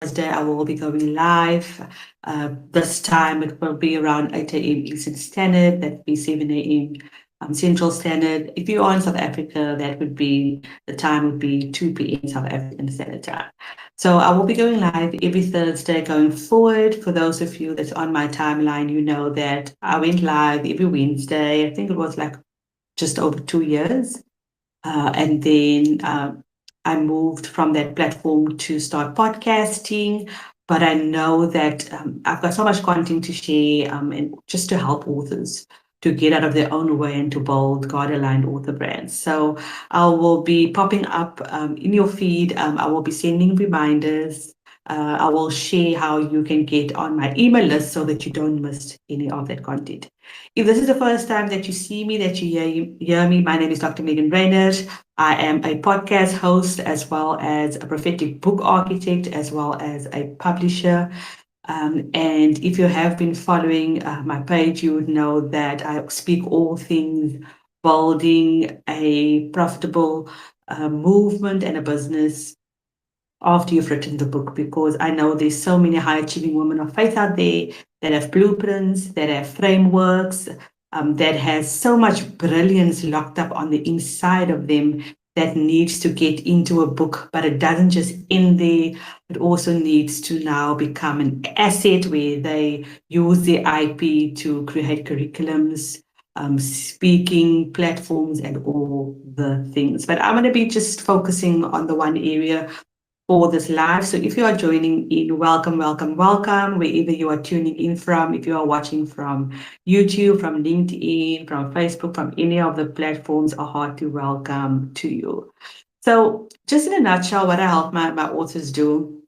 Thursday, I will be going live. This time it will be around 8 a.m. Eastern Standard, that would be 7 a.m. Central Standard. If you are in South Africa, that would be the time would be 2 p.m. South African Standard Time. So I will be going live every Thursday going forward. For those of you that's on my timeline, you know that I went live every Wednesday. I think it was like just over 2 years. And then I moved from that platform to start podcasting. But I know that I've got so much content to share and just to help authors to get out of their own way and to build God-aligned author brands. So I will be popping up in your feed. I will be sending reminders. I will share how you can get on my email list so that you don't miss any of that content. If this is the first time that you see me, that you hear me, my name is Dr. Megan Reyners. I am a podcast host as well as a prophetic book architect, as well as a publisher. And if you have been following my page, you would know that I speak all things building a profitable movement and a business after you've written the book, because I know there's so many high achieving women of faith out there that have blueprints, that have frameworks, that has so much brilliance locked up on the inside of them that needs to get into a book, but it doesn't just end there. It also needs to now become an asset where they use their IP to create curriculums, speaking platforms, and all the things. But I'm going to be just focusing on the one area for this live. So if you are joining in, welcome, welcome, welcome, wherever you are tuning in from. If you are watching from YouTube, from LinkedIn, from Facebook, from any of the platforms, a hearty welcome to you. So just in a nutshell, what I help my authors do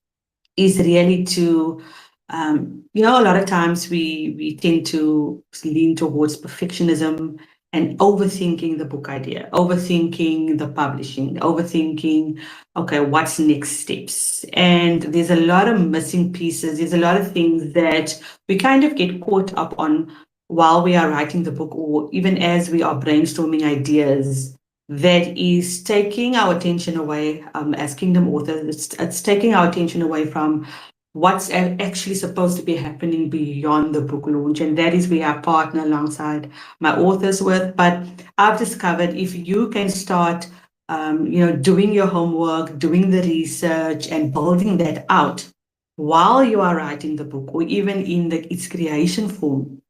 is really to, a lot of times we tend to lean towards perfectionism and overthinking the book idea, overthinking the publishing, overthinking, okay, what's next steps? And there's a lot of missing pieces. There's a lot of things that we kind of get caught up on while we are writing the book, or even as we are brainstorming ideas, that is taking our attention away as Kingdom authors. It's taking our attention away from what's actually supposed to be happening beyond the book launch. And that is where I partner alongside my authors with. But I've discovered if you can start, doing your homework, doing the research and building that out while you are writing the book, or even in its creation form,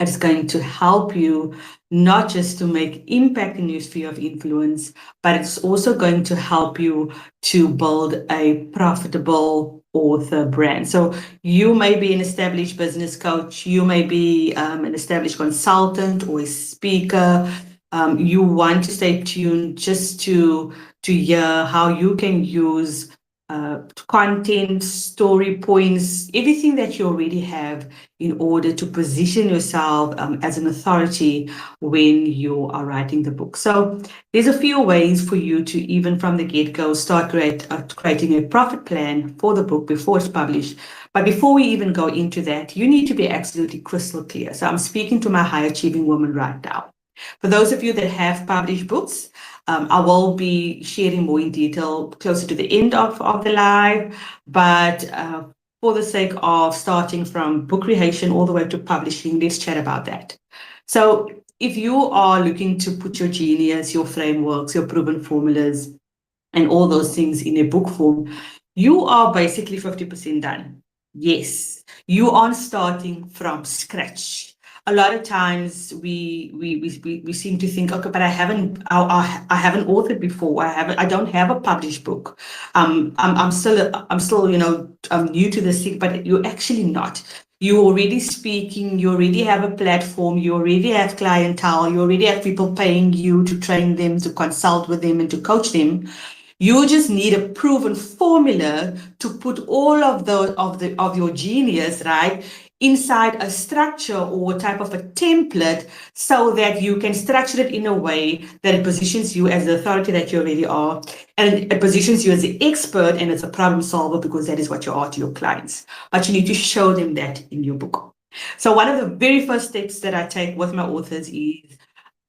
it's going to help you not just to make impact in your sphere of influence, but it's also going to help you to build a profitable author brand. So you may be an established business coach, you may be an established consultant or a speaker. You want to stay tuned just to hear how you can use content, story points, everything that you already have in order to position yourself as an authority when you are writing the book. So there's a few ways for you to, even from the get-go, start creating a profit plan for the book before it's published. But before we even go into that, you need to be absolutely crystal clear. So I'm speaking to my high-achieving woman right now. For those of you that have published books, I will be sharing more in detail closer to the end of the live, but for the sake of starting from book creation all the way to publishing, let's chat about that. So if you are looking to put your genius, your frameworks, your proven formulas, and all those things in a book form, you are basically 50% done. Yes, you aren't starting from scratch. A lot of times we seem to think, okay, but I haven't authored before. I don't have a published book. I'm still I'm new to this thing, but you're actually not. You're already speaking. You already have a platform. You already have clientele. You already have people paying you to train them, to consult with them, and to coach them. You just need a proven formula to put all of your genius, right, inside a structure or type of a template, so that you can structure it in a way that it positions you as the authority that you already are, and it positions you as the expert and as a problem solver, because that is what you are to your clients. But you need to show them that in your book. So one of the very first steps that I take with my authors is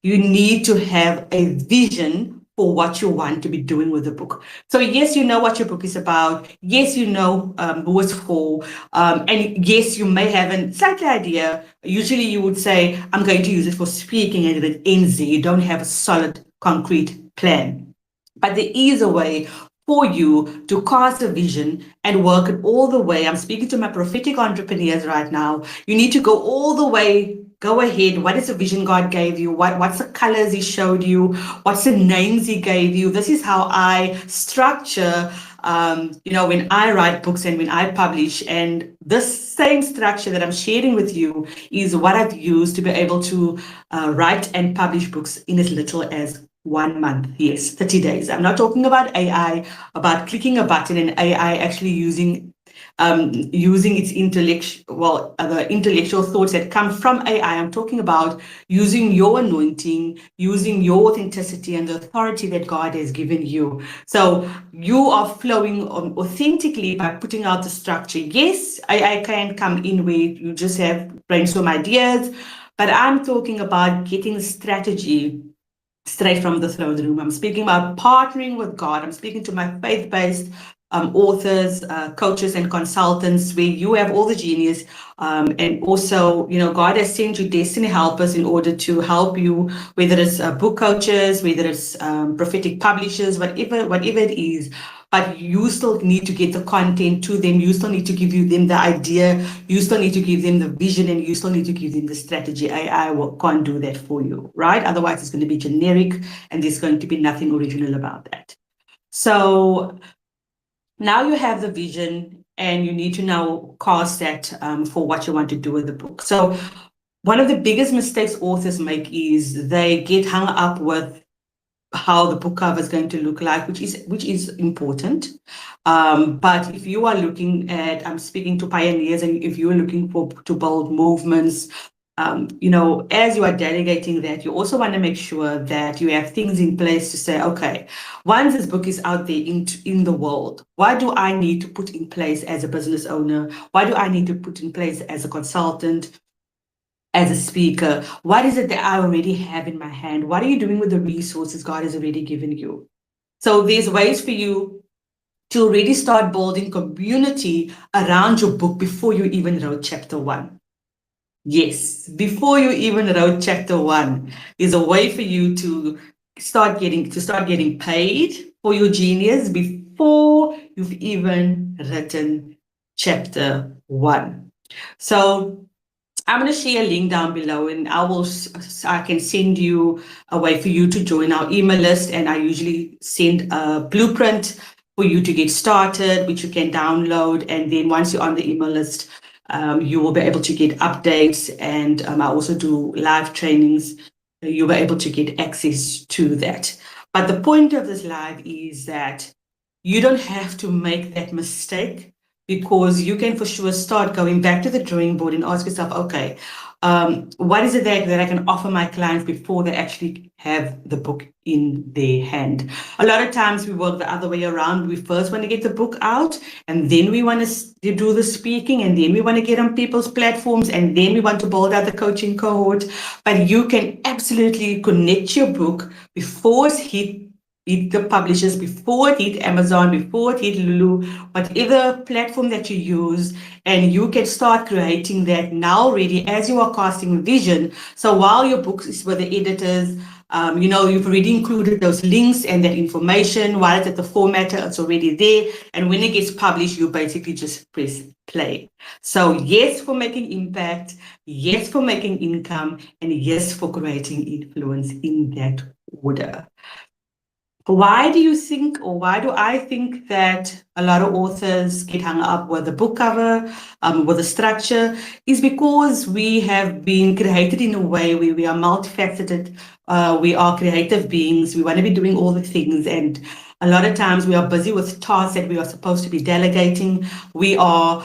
you need to have a vision for what you want to be doing with the book. So yes, you know what your book is about. Yes, you know who it's for. And yes, you may have a slight idea. Usually you would say, I'm going to use it for speaking, and it ends there. You don't have a solid, concrete plan. But there is a way for you to cast a vision and work it all the way. I'm speaking to my prophetic entrepreneurs right now. You need to go all the way. Go ahead. What is the vision God gave you? What's the colors He showed you? What's the names He gave you? This is how I structure, when I write books and when I publish. And this same structure that I'm sharing with you is what I've used to be able to write and publish books in as little as 1 month. Yes, 30 days. I'm not talking about AI, about clicking a button and AI actually using its the intellectual thoughts that come from AI. I'm talking about using your anointing, using your authenticity and the authority that God has given you. So you are flowing authentically by putting out the structure. Yes, AI can come in where you just have brainstorm ideas, but I'm talking about getting the strategy straight from the throne room. I'm speaking about partnering with God. I'm speaking to my faith-based authors, coaches, and consultants, where you have all the genius. And also, God has sent you destiny helpers in order to help you, whether it's book coaches, whether it's prophetic publishers, whatever it is. But you still need to get the content to them. You still need to give them the idea. You still need to give them the vision, and you still need to give them the strategy. AI can't do that for you, right? Otherwise, it's going to be generic, and there's going to be nothing original about that. So now you have the vision, and you need to now cast that for what you want to do with the book. So one of the biggest mistakes authors make is they get hung up with how the book cover is going to look like, which is important. But if you are looking at, I'm speaking to pioneers, and if you're looking to build movements, as you are delegating that, you also want to make sure that you have things in place to say, okay, once this book is out there in the world, what do I need to put in place as a business owner? What do I need to put in place as a consultant, as a speaker? What is it that I already have in my hand? What are you doing with the resources God has already given you? So there's ways for you to already start building community around your book before you even wrote chapter 1. Yes, before you even wrote chapter 1 is a way for you to start getting paid for your genius before you've even written chapter 1. So I'm going to share a link down below, and I can send you a way for you to join our email list. And I usually send a blueprint for you to get started, which you can download. And then once you're on the email list, you will be able to get updates. And I also do live trainings. You'll be able to get access to that. But the point of this live is that you don't have to make that mistake, because you can for sure start going back to the drawing board and ask yourself, okay, what is it that I can offer my clients before they actually have the book in their hand? A lot of times we work the other way around. We first want to get the book out, and then we want to do the speaking, and then we want to get on people's platforms, and then we want to build out the coaching cohort. But you can absolutely connect your book before it's hit the publishers, before it hit Amazon, before it hit Lulu, whatever platform that you use, and you can start creating that now already as you are casting vision. So while your book is with the editors, you've already included those links and that information. While it's at the formatter, it's already there. And when it gets published, you basically just press play. So yes, for making impact, yes, for making income, and yes, for creating influence, in that order. Why do you think, or why do I think that a lot of authors get hung up with the book cover, with the structure, is because we have been created in a way where we are multifaceted, we are creative beings, we want to be doing all the things, and a lot of times we are busy with tasks that we are supposed to be delegating. We are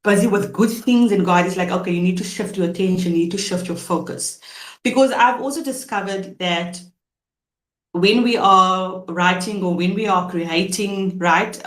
busy with good things, and God is like, okay, you need to shift your attention, you need to shift your focus. Because I've also discovered that when we are writing or when we are creating, right,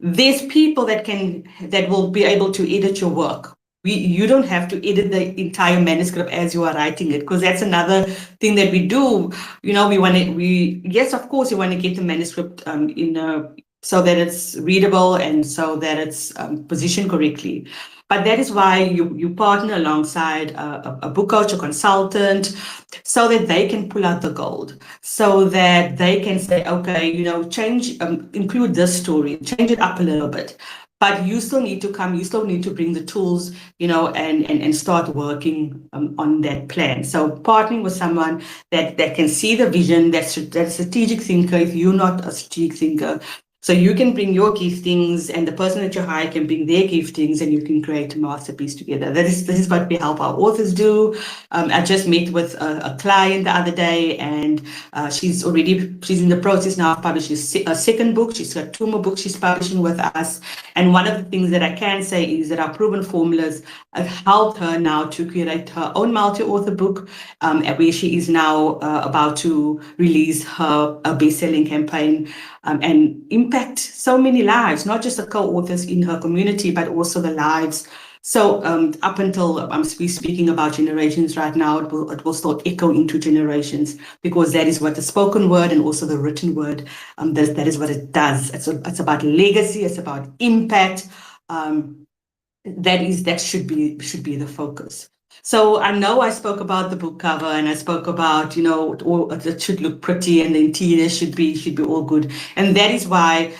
there's people that will be able to edit your work. you don't have to edit the entire manuscript as you are writing it, because that's another thing that we do. Yes, of course, you want to get the manuscript in a so that it's readable and so that it's positioned correctly. But that is why you partner alongside a book coach or consultant, so that they can pull out the gold, so that they can say, okay, change, include this story, change it up a little bit. But you still need to come, you still need to bring the tools, and start working on that plan. So partnering with someone that can see the vision, that's a strategic thinker if you're not a strategic thinker. So you can bring your giftings, and the person that you hire can bring their giftings, and you can create a masterpiece together. This is what we help our authors do. I just met with a client the other day, and she's in the process now of publishing a second book. She's got 2 more books she's publishing with us. And one of the things that I can say is that our proven formulas have helped her now to create her own multi-author book, where she is now about to release her best-selling campaign, and impact so many lives, not just the co-authors in her community, but also the lives. So up until we're speaking about generations right now, it will still echo into generations, because that is what the spoken word and also the written word, that is what it does. It's about legacy, it's about impact. That should be the focus. So I know I spoke about the book cover, and I spoke about, it should look pretty, and the interior should be all good. And that is why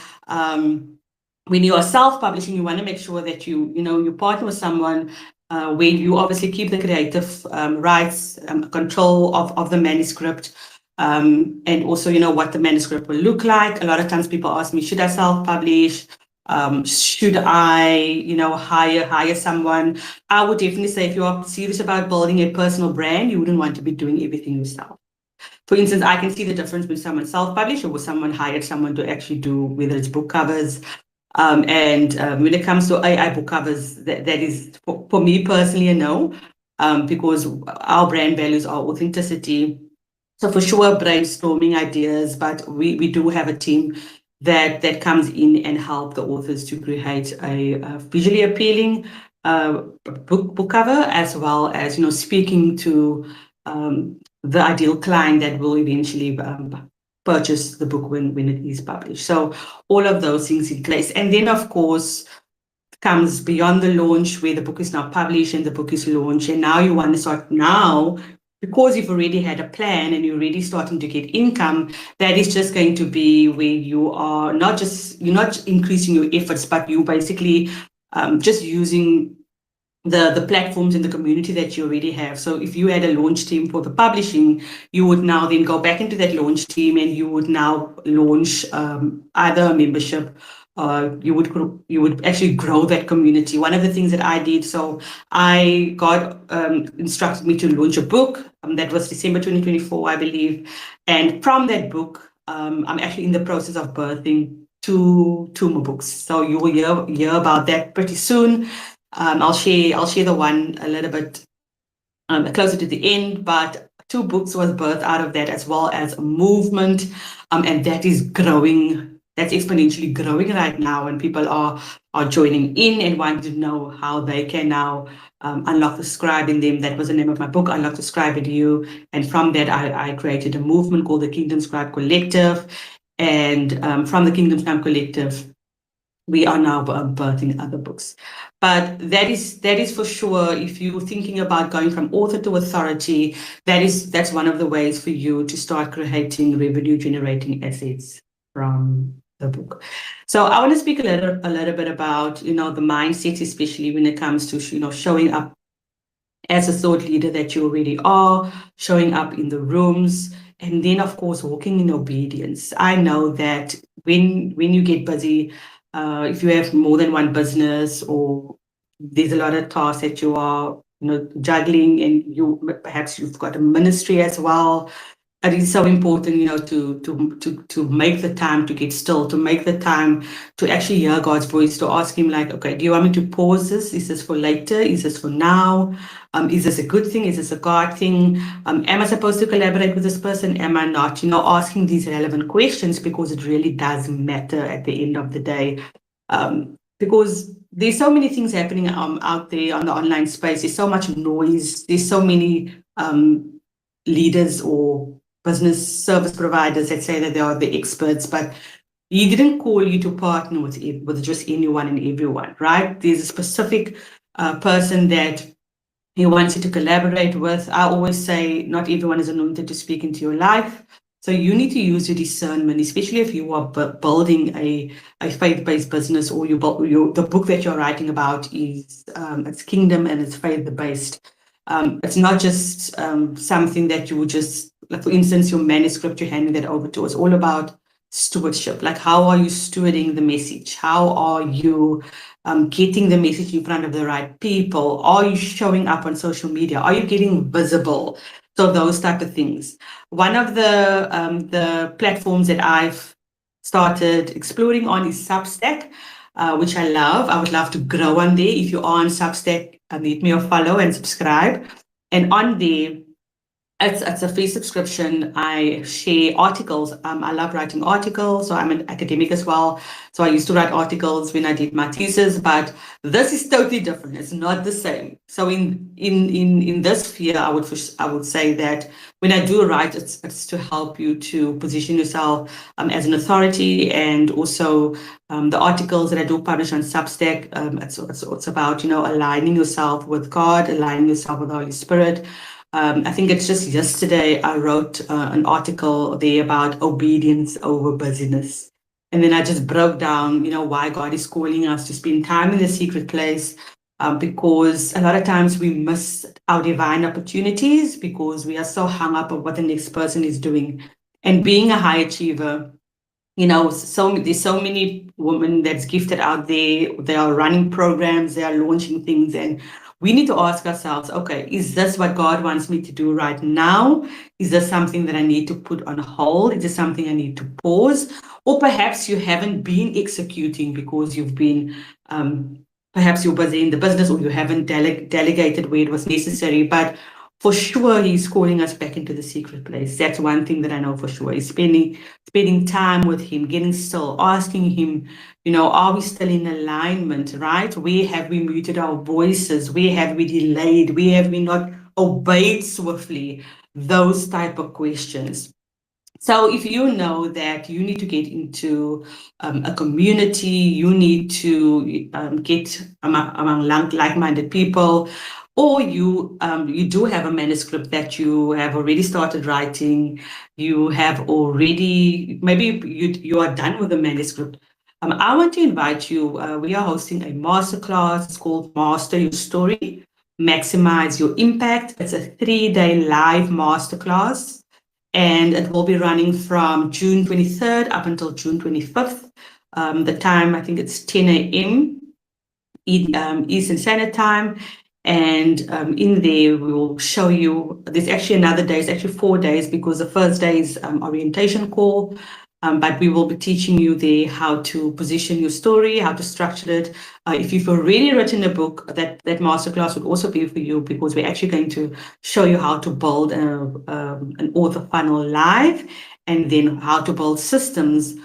when you are self-publishing, you want to make sure that you partner with someone where you obviously keep the creative rights, control of the manuscript, and also what the manuscript will look like. A lot of times people ask me, should I self-publish? Should I, hire someone? I would definitely say, if you are serious about building a personal brand, you wouldn't want to be doing everything yourself. For instance, I can see the difference when someone self-published or when someone hired someone to actually do, whether it's book covers. And when it comes to AI book covers, that is, for me personally, a no, because our brand values are authenticity. So for sure, brainstorming ideas, but we do have a team that comes in and help the authors to create a visually appealing book cover, as well as speaking to the ideal client that will eventually purchase the book when it is published. So all of those things in place, and then of course comes beyond the launch, where the book is now published and the book is launched, and now you want to start now. Because you've already had a plan and you're already starting to get income, that is just going to be where you're not increasing your efforts, but you basically just using the platforms in the community that you already have. So if you had a launch team for the publishing, you would now then go back into that launch team, and you would now launch either a membership. You would actually grow that community. One of the things that I did, so I got instructed me to launch a book. That was December 2024, I believe. And from that book, I'm actually in the process of birthing two more books. So you will hear about that pretty soon. I'll share the one a little bit closer to the end, but 2 books was birthed out of that, as well as a movement, and that is growing. That's exponentially growing right now, and people are joining in and wanting to know how they can now unlock the scribe in them. That was the name of my book, Unlock the Scribe in You. And from that, I created a movement called the Kingdom Scribe Collective. And from the Kingdom Scribe Collective, we are now birthing other books. But that is for sure, if you're thinking about going from author to authority, that's one of the ways for you to start creating revenue generating assets from the book. So I want to speak a little bit about the mindset, especially when it comes to showing up as a thought leader that you already are, showing up in the rooms, and then of course walking in obedience. I know that when you get busy, if you have more than one business, or there's a lot of tasks that you are juggling, and perhaps you've got a ministry as well. It is so important, to make the time to get still, to make the time to actually hear God's voice, to ask Him, like, okay, do you want me to pause this? Is this for later? Is this for now? Is this a good thing? Is this a God thing? Am I supposed to collaborate with this person? Am I not? Asking these relevant questions, because it really does matter at the end of the day. because there's so many things happening out there on the online space. There's so much noise. There's so many leaders or business service providers that say that they are the experts, but he didn't call you to partner with just anyone and everyone, right? There's a specific person that he wants you to collaborate with. I always say not everyone is anointed to speak into your life. So you need to use your discernment, especially if you are building a faith-based business, or the book that you're writing about is it's kingdom and it's faith-based. It's not just something that you would just, like for instance, your manuscript, you're handing that over to. It's all about stewardship. Like, how are you stewarding the message? How are you getting the message in front of the right people? Are you showing up on social media? Are you getting visible? So those type of things. One of the platforms that I've started exploring on is Substack, which I love. I would love to grow on there. If you are on Substack, leave me a follow and subscribe. And on there, it's a free subscription. I share articles. I love writing articles, so I'm an academic as well. So I used to write articles when I did my thesis, but this is totally different. It's not the same. So in this sphere, I would say that when I do write, it's to help you to position yourself as an authority, and also the articles that I do publish on Substack. It's about aligning yourself with God, aligning yourself with the Holy Spirit. I think it's just yesterday I wrote an article there about obedience over busyness. And then I just broke down, why God is calling us to spend time in the secret place, because a lot of times we miss our divine opportunities because we are so hung up on what the next person is doing. And being a high achiever, there's so many women that's gifted out there. They are running programs, they are launching things, and we need to ask ourselves, okay, is this what God wants me to do right now? Is this something that I need to put on hold? Is this something I need to pause? Or perhaps you haven't been executing because you've been, perhaps you're busy in the business, or you haven't delegated where it was necessary. But for sure, he's calling us back into the secret place. That's one thing that I know for sure. Is spending time with him, getting still, asking him, are we still in alignment, right? Where have we muted our voices? Where have we delayed? Where have we not obeyed swiftly? Those type of questions. So if you know that you need to get into a community, you need to get among like-minded people, or you do have a manuscript that you have already started writing, you have already, maybe you are done with the manuscript. I want to invite you. We are hosting a masterclass. It's called Master Your Story, Maximize Your Impact. It's a 3-day live masterclass, and it will be running from June 23rd up until June 25th. The time, I think it's 10 a.m. Eastern Standard Time. And in there, we will show you, there's actually another day, it's actually 4 days, because the first day is orientation call. But we will be teaching you there how to position your story, how to structure it. If you've already written a book, that masterclass would also be for you, because we're actually going to show you how to build an author funnel live, and then how to build systems,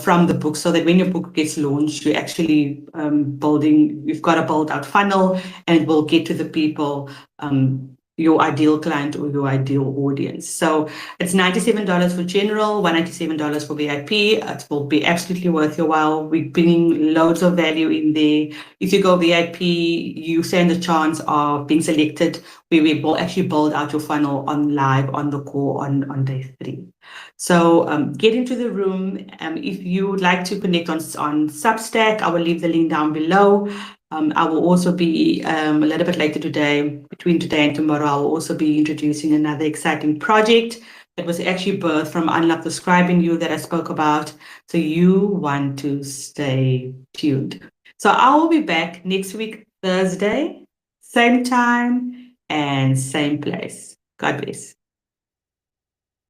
from the book, so that when your book gets launched, you're actually you've got a build out funnel, and it will get to the people, your ideal client or your ideal audience. So it's $97 for general, $197 for VIP. It will be absolutely worth your while. We're bringing loads of value in there. If you go VIP, you stand a chance of being selected, where we will actually build out your funnel on live on the call on day 3. So get into the room. If you would like to connect on Substack, I will leave the link down below. I will also be a little bit later today, between today and tomorrow, I will also be introducing another exciting project that was actually birthed from Unlock the Scribe in You that I spoke about. So you want to stay tuned. So I will be back next week, Thursday, same time and same place. God bless.